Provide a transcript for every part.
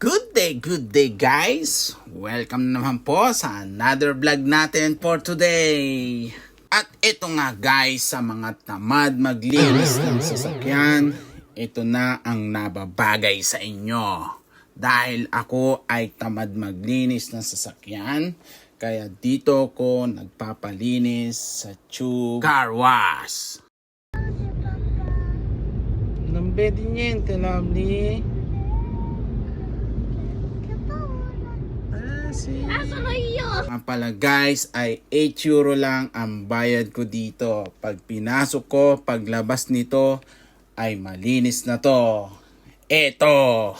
Good day guys! Welcome naman po sa another vlog natin for today. At ito nga guys, sa mga tamad maglinis ng sasakyan, ito na ang nababagay sa inyo. Dahil ako ay tamad maglinis ng sasakyan, kaya dito ko nagpapalinis sa Tube Car Wash. Non vedi niente, lovely? Sono io! Ang pala guys ay 8 euro lang ang bayad ko dito. Pag pinasok ko, paglabas nito ay malinis na to. Eto!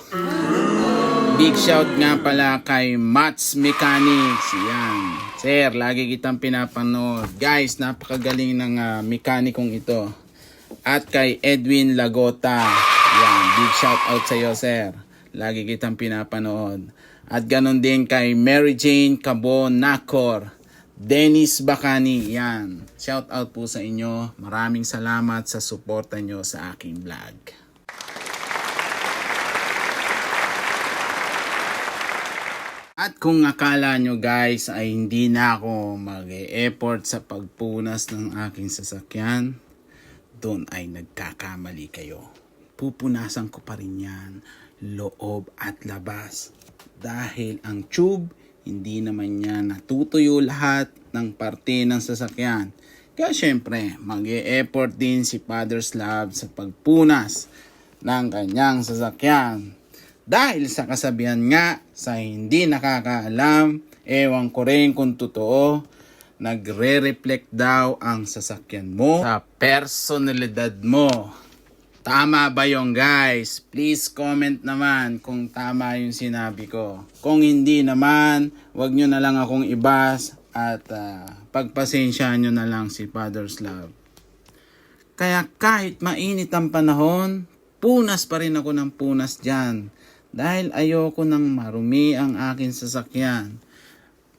Big shout nga pala kay Mats Mechanics. Yan. Sir, lagi kitang pinapanood. Guys, napakagaling ng mekanikong ito. At kay Edwin Lagota. Yan, big shout out sa iyo, sir. Lagi kitang pinapanood. At ganon din kay Mary Jane Cabon Nacor, Dennis Bacani, yan. Shout out po sa inyo. Maraming salamat sa suporta nyo sa aking vlog. At kung akala nyo guys ay hindi na ako mag-e-effort sa pagpunas ng aking sasakyan, doon ay nagkakamali kayo. Pupunasan ko pa rin yan, loob at labas. Dahil ang tube, hindi naman niya natutuyo lahat ng parte ng sasakyan. Kaya syempre, mag-e-effort din si Father Slab sa pagpunas ng kanyang sasakyan. Dahil sa kasabihan nga, sa hindi nakakaalam, ewan ko rin kung totoo, nagre-reflect daw ang sasakyan mo sa personalidad mo. Tama ba yung guys? Please comment naman kung tama yung sinabi ko. Kung hindi naman, wag nyo na lang akong ibas at pagpasensyahan nyo na lang si Father's Love. Kaya kahit mainit ang panahon, punas pa rin ako ng punas dyan. Dahil ayoko nang marumi ang aking sasakyan.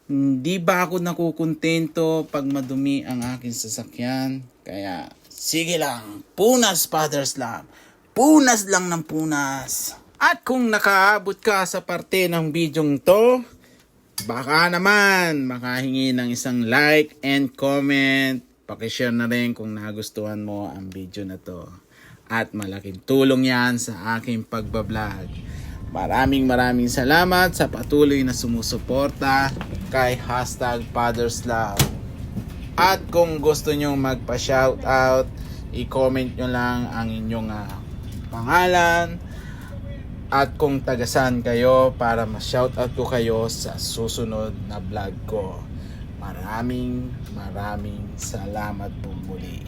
Hindi ba ako nakukontento pag madumi ang aking sasakyan? Kaya sige lang, punas Father's Love. Punas lang ng punas. At kung nakaabot ka sa parte ng bidyong to, baka naman makahingi ng isang like and comment. Pakishare na rin kung nagustuhan mo ang video na to. At malaking tulong yan sa aking pagbablog. Maraming salamat sa patuloy na sumusuporta kay #Father's Love. At kung gusto nyo magpa-shoutout, i-comment nyo lang ang inyong pangalan at kung tagasan kayo para ma-shoutout ko kayo sa susunod na vlog ko. Maraming salamat po muli.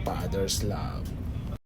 #Father's Love.